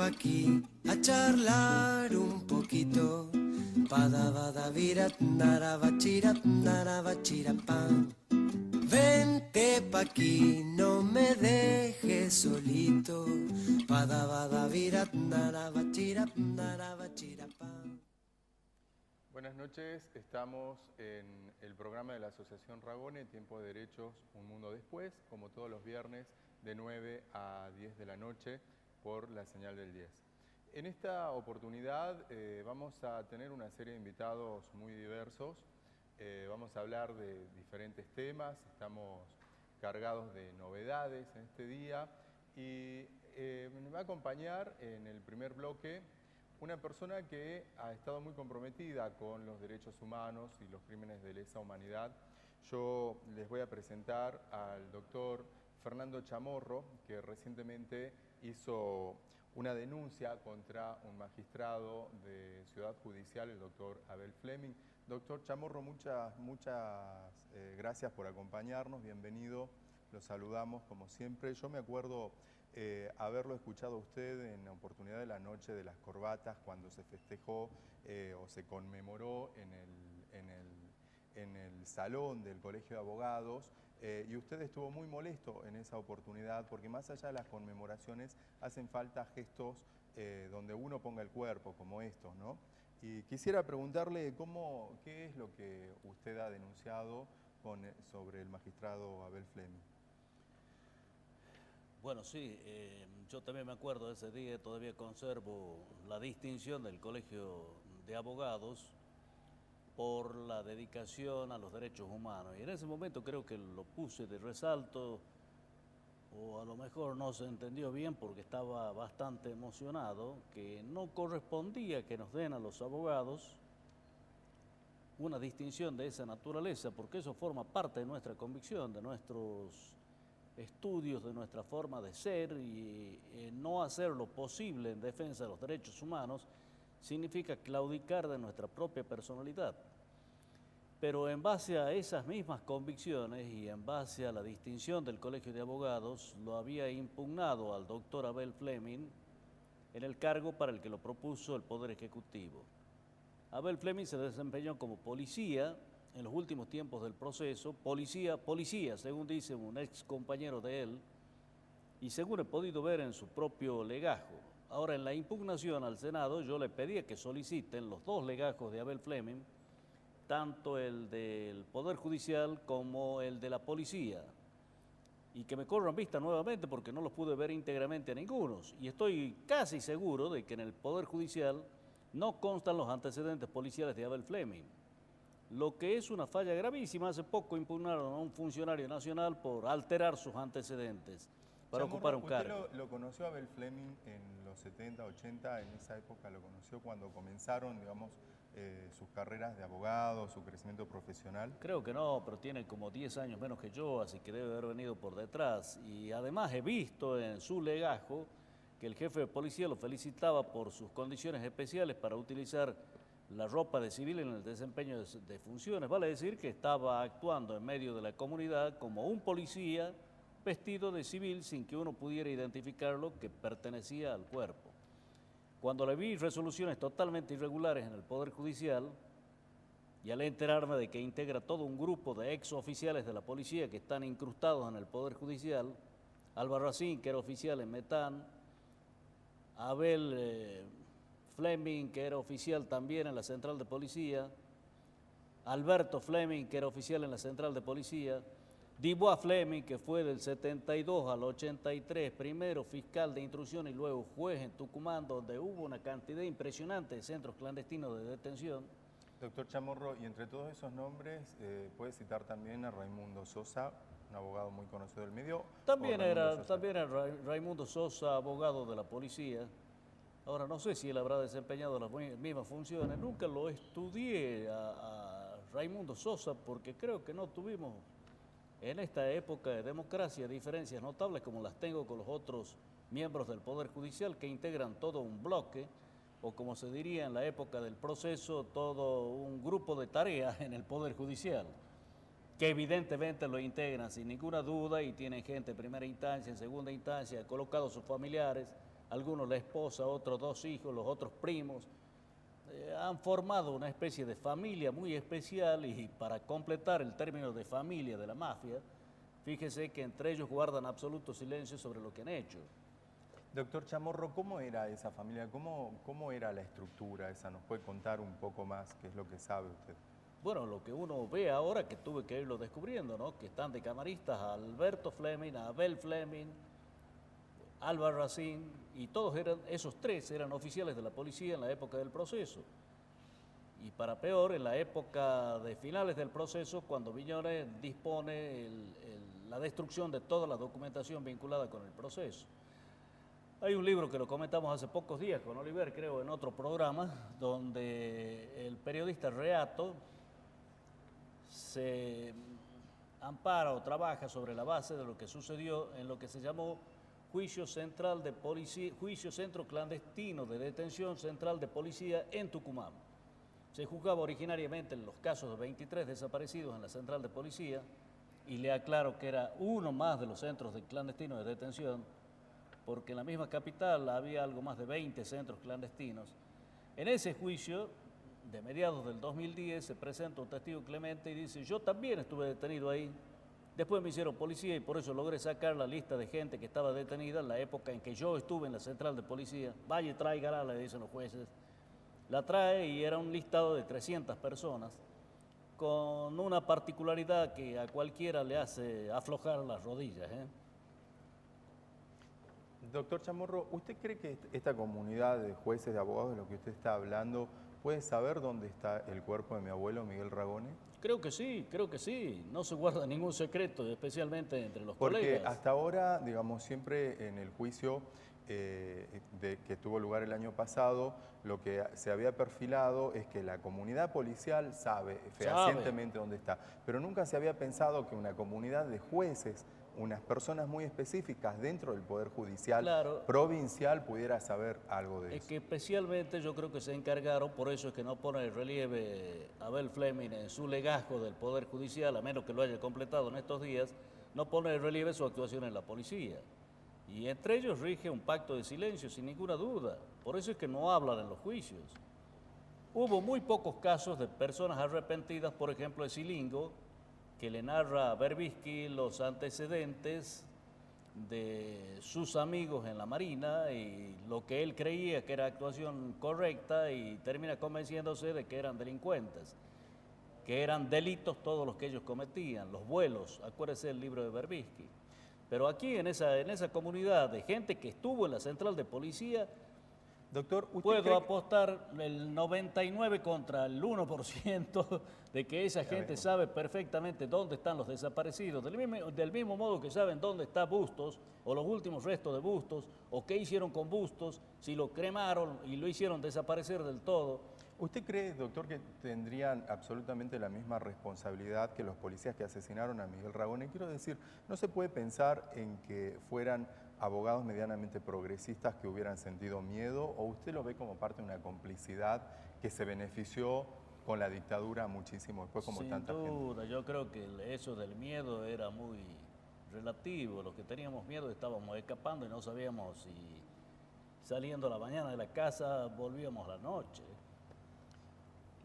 pa' aquí a charlar un poquito. Padavadavirat naravachirat naravachirapam. Vente pa' aquí, no me dejes solito. Padavadavirat naravachirat naravachirapam. Buenas noches, estamos en el programa de la Asociación Ragone, Tiempo de Derechos, Un Mundo Después, como todos los viernes de 9 a 10 de la noche por la señal del 10. En esta oportunidad vamos a tener una serie de invitados muy diversos, vamos a hablar de diferentes temas, estamos cargados de novedades en este día y me va a acompañar en el primer bloque una persona que ha estado muy comprometida con los derechos humanos y los crímenes de lesa humanidad. Yo les voy a presentar al doctor Fernando Chamorro, que recientemente hizo una denuncia contra un magistrado de Ciudad Judicial, el doctor Abel Fleming. Doctor Chamorro, muchas gracias por acompañarnos, bienvenido, los saludamos como siempre. Yo me acuerdo haberlo escuchado a usted en la oportunidad de la Noche de las Corbatas, cuando se festejó o se conmemoró en el salón del Colegio de Abogados, y usted estuvo muy molesto en esa oportunidad, porque más allá de las conmemoraciones hacen falta gestos donde uno ponga el cuerpo, como estos, ¿no? Y quisiera preguntarle qué es lo que usted ha denunciado sobre el magistrado Abel Fleming. Bueno, sí, yo también me acuerdo de ese día, todavía conservo la distinción del Colegio de Abogados por la dedicación a los derechos humanos. Y en ese momento creo que lo puse de resalto, o a lo mejor no se entendió bien porque estaba bastante emocionado, que no correspondía que nos den a los abogados una distinción de esa naturaleza, porque eso forma parte de nuestra convicción, de nuestros estudios, de nuestra forma de ser, y no hacer lo posible en defensa de los derechos humanos significa claudicar de nuestra propia personalidad. Pero en base a esas mismas convicciones y en base a la distinción del Colegio de Abogados, lo había impugnado al doctor Abel Fleming en el cargo para el que lo propuso el Poder Ejecutivo. Abel Fleming se desempeñó como policía en los últimos tiempos del proceso, policía, según dice un ex compañero de él, y según he podido ver en su propio legajo. Ahora, en la impugnación al Senado, yo le pedí que soliciten los dos legajos de Abel Fleming, tanto el del Poder Judicial como el de la policía, y que me corran vista nuevamente porque no los pude ver íntegramente a ninguno. Y estoy casi seguro de que en el Poder Judicial no constan los antecedentes policiales de Abel Fleming, lo que es una falla gravísima. Hace poco impugnaron a un funcionario nacional por alterar sus antecedentes para ocupar un cargo. ¿Usted lo conoció a Abel Fleming en los 70, 80? En esa época lo conoció cuando comenzaron, digamos, sus carreras de abogado, su crecimiento profesional. Creo que no, pero tiene como 10 años menos que yo, así que debe haber venido por detrás. Y además he visto en su legajo que el jefe de policía lo felicitaba por sus condiciones especiales para utilizar la ropa de civil en el desempeño de funciones. Vale decir que estaba actuando en medio de la comunidad como un policía vestido de civil sin que uno pudiera identificarlo, que pertenecía al cuerpo. Cuando le vi resoluciones totalmente irregulares en el Poder Judicial, y al enterarme de que integra todo un grupo de ex oficiales de la policía que están incrustados en el Poder Judicial, Albarracín, que era oficial en Metán, Abel Fleming, que era oficial también en la Central de Policía, Alberto Fleming, que era oficial en la Central de Policía, Dubois Fleming, que fue del 72 al 83, primero fiscal de instrucción y luego juez en Tucumán, donde hubo una cantidad impresionante de centros clandestinos de detención. Doctor Chamorro, y entre todos esos nombres, puede citar también a Raimundo Sosa, un abogado muy conocido del medio. También era Raimundo Sosa, abogado de la policía. Ahora, no sé si él habrá desempeñado las mismas funciones. Nunca lo estudié a Raimundo Sosa porque creo que no tuvimos en esta época de democracia diferencias notables como las tengo con los otros miembros del Poder Judicial, que integran todo un bloque, o como se diría en la época del proceso, todo un grupo de tareas en el Poder Judicial, que evidentemente lo integran sin ninguna duda y tienen gente en primera instancia, en segunda instancia, colocados sus familiares, algunos la esposa, otros 2 hijos, los otros primos. Han formado una especie de familia muy especial y para completar el término de familia de la mafia, fíjese que entre ellos guardan absoluto silencio sobre lo que han hecho. Doctor Chamorro, ¿cómo era esa familia? ¿Cómo era la estructura esa? ¿Nos puede contar un poco más qué es lo que sabe usted? Bueno, lo que uno ve ahora, que tuve que irlo descubriendo, ¿no? Que están de camaristas Alberto Fleming, Abel Fleming, Álvaro Racín, y esos 3 eran oficiales de la policía en la época del proceso. Y para peor, en la época de finales del proceso, cuando Viñones dispone la destrucción de toda la documentación vinculada con el proceso. Hay un libro que lo comentamos hace pocos días con Oliver, creo, en otro programa, donde el periodista Reato se ampara o trabaja sobre la base de lo que sucedió en lo que se llamó Juicio Centro Clandestino de Detención Central de Policía en Tucumán. Se juzgaba originariamente en los casos de 23 desaparecidos en la Central de Policía, y le aclaro que era uno más de los centros clandestinos de detención, porque en la misma capital había algo más de 20 centros clandestinos. En ese juicio, de mediados del 2010, se presenta un testigo Clemente y dice: yo también estuve detenido ahí. Después me hicieron policía y por eso logré sacar la lista de gente que estaba detenida en la época en que yo estuve en la central de policía. Vaya, tráigala, le dicen los jueces. La trae y era un listado de 300 personas, con una particularidad que a cualquiera le hace aflojar las rodillas, ¿eh? Doctor Chamorro, ¿usted cree que esta comunidad de jueces, de abogados de lo que usted está hablando, puede saber dónde está el cuerpo de mi abuelo Miguel Ragone? Creo que sí. No se guarda ningún secreto, especialmente entre los Porque colegas. hasta ahora, digamos, siempre en el juicio que tuvo lugar el año pasado, lo que se había perfilado es que la comunidad policial sabe fehacientemente dónde está, pero nunca se había pensado que una comunidad de jueces, unas personas muy específicas dentro del Poder Judicial provincial pudiera saber algo de eso. Es que especialmente yo creo que se encargaron, por eso es que no pone el relieve Abel Fleming en su legajo del Poder Judicial, a menos que lo haya completado en estos días, no pone el relieve su actuación en la policía. Y entre ellos rige un pacto de silencio, sin ninguna duda. Por eso es que no hablan en los juicios. Hubo muy pocos casos de personas arrepentidas, por ejemplo, de Silingo, que le narra a Berbisky los antecedentes de sus amigos en la Marina y lo que él creía que era actuación correcta, y termina convenciéndose de que eran delincuentes, que eran delitos todos los que ellos cometían, los vuelos, acuérdese del libro de Berbisky. Pero aquí en esa comunidad de gente que estuvo en la central de policía, doctor, puedo apostar el 99 contra el 1% de que esa gente sabe perfectamente dónde están los desaparecidos, del mismo modo que saben dónde está Bustos, o los últimos restos de Bustos, o qué hicieron con Bustos, si lo cremaron y lo hicieron desaparecer del todo. ¿Usted cree, doctor, que tendrían absolutamente la misma responsabilidad que los policías que asesinaron a Miguel Ragone? Quiero decir, no se puede pensar en que fueran abogados medianamente progresistas que hubieran sentido miedo, o usted lo ve como parte de una complicidad que se benefició con la dictadura muchísimo después, como tanta gente. Sin duda, yo creo que eso del miedo era muy relativo. Los que teníamos miedo estábamos escapando y no sabíamos si saliendo a la mañana de la casa volvíamos a la noche.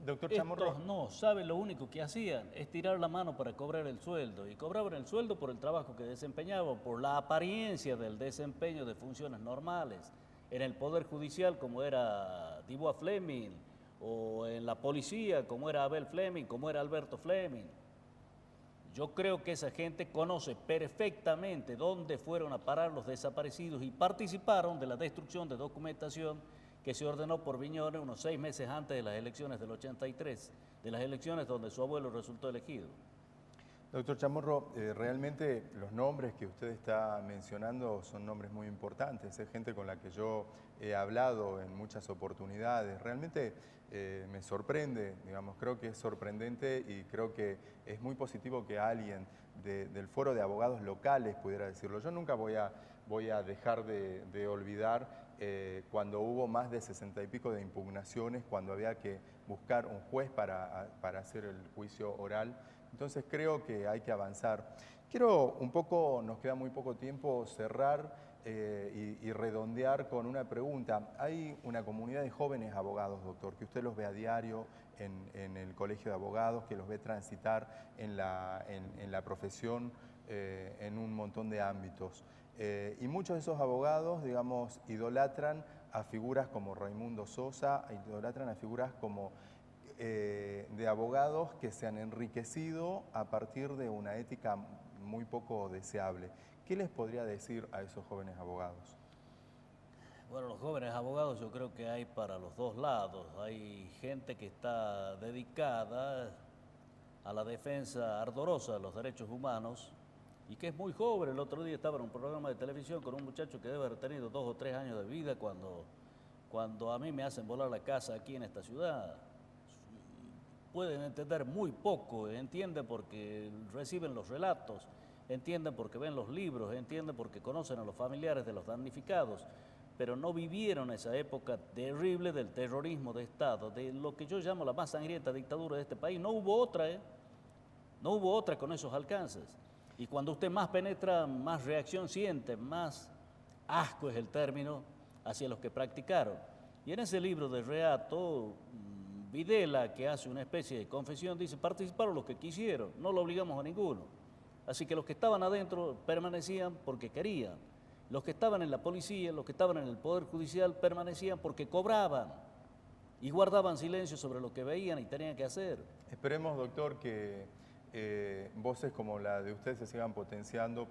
Doctor Chamorro. Estos no, ¿saben? Lo único que hacían es tirar la mano para cobrar el sueldo, y cobraban el sueldo por el trabajo que desempeñaban, por la apariencia del desempeño de funciones normales en el Poder Judicial, como era Dubois Fleming, o en la policía, como era Abel Fleming, como era Alberto Fleming. Yo creo que esa gente conoce perfectamente dónde fueron a parar los desaparecidos y participaron de la destrucción de documentación que se ordenó por Viñones unos 6 meses antes de las elecciones del 83, de las elecciones donde su abuelo resultó elegido. Doctor Chamorro, realmente los nombres que usted está mencionando son nombres muy importantes, es gente con la que yo he hablado en muchas oportunidades. Realmente me sorprende, digamos, creo que es sorprendente, y creo que es muy positivo que alguien del foro de abogados locales pudiera decirlo. Yo nunca voy a dejar de olvidar cuando hubo más de 60 y pico de impugnaciones, cuando había que buscar un juez para hacer el juicio oral. Entonces creo que hay que avanzar. Quiero un poco, nos queda muy poco tiempo, cerrar y redondear con una pregunta. Hay una comunidad de jóvenes abogados, doctor, que usted los ve a diario en el colegio de abogados, que los ve transitar en la profesión en un montón de ámbitos. Y muchos de esos abogados, digamos, idolatran a figuras como Raimundo Sosa, idolatran a figuras como de abogados que se han enriquecido a partir de una ética muy poco deseable. ¿Qué les podría decir a esos jóvenes abogados? Bueno, los jóvenes abogados yo creo que hay para los dos lados. Hay gente que está dedicada a la defensa ardorosa de los derechos humanos y que es muy joven. El otro día estaba en un programa de televisión con un muchacho que debe haber tenido 2 o 3 años de vida cuando a mí me hacen volar la casa aquí en esta ciudad. Pueden entender muy poco, entienden porque reciben los relatos, entienden porque ven los libros, entienden porque conocen a los familiares de los damnificados, pero no vivieron esa época terrible del terrorismo de Estado, de lo que yo llamo la más sangrienta dictadura de este país. No hubo otra, no hubo otra con esos alcances. Y cuando usted más penetra, más reacción siente, más asco es el término hacia los que practicaron. Y en ese libro de relato, Videla, que hace una especie de confesión, dice: participaron los que quisieron, no lo obligamos a ninguno. Así que los que estaban adentro permanecían porque querían. Los que estaban en la policía, los que estaban en el Poder Judicial permanecían porque cobraban y guardaban silencio sobre lo que veían y tenían que hacer. Esperemos, doctor, que voces como la de usted se sigan potenciando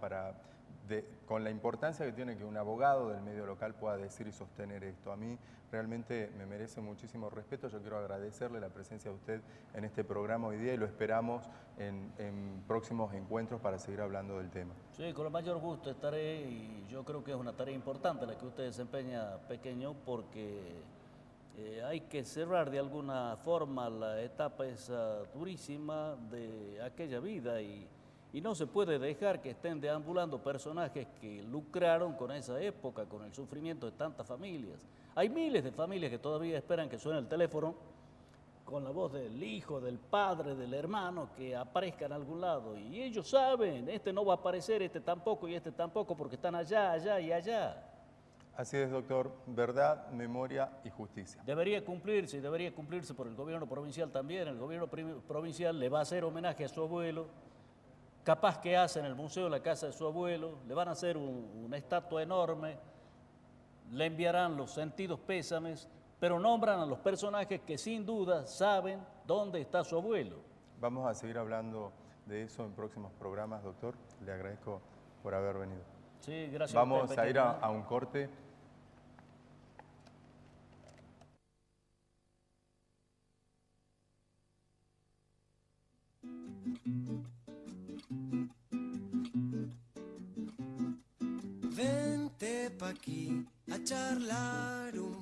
con la importancia que tiene que un abogado del medio local pueda decir y sostener esto. A mí realmente me merece muchísimo respeto. Yo quiero agradecerle la presencia de usted en este programa hoy día y lo esperamos en próximos encuentros para seguir hablando del tema. Sí, con el mayor gusto estaré y yo creo que es una tarea importante la que usted desempeña, Pequeño, porque hay que cerrar de alguna forma la etapa esa durísima de aquella vida y no se puede dejar que estén deambulando personajes que lucraron con esa época, con el sufrimiento de tantas familias. Hay miles de familias que todavía esperan que suene el teléfono con la voz del hijo, del padre, del hermano, que aparezca en algún lado. Y ellos saben, este no va a aparecer, este tampoco y este tampoco, porque están allá, allá y allá. Así es, doctor. Verdad, memoria y justicia. Debería cumplirse y debería cumplirse por el gobierno provincial también. El gobierno provincial le va a hacer homenaje a su abuelo. Capaz que hacen en el museo la casa de su abuelo, le van a hacer una estatua enorme, le enviarán los sentidos pésames, pero nombran a los personajes que sin duda saben dónde está su abuelo. Vamos a seguir hablando de eso en próximos programas, doctor. Le agradezco por haber venido. Sí, gracias. Vamos a ir a un corte. Vente pa' aquí a charlar un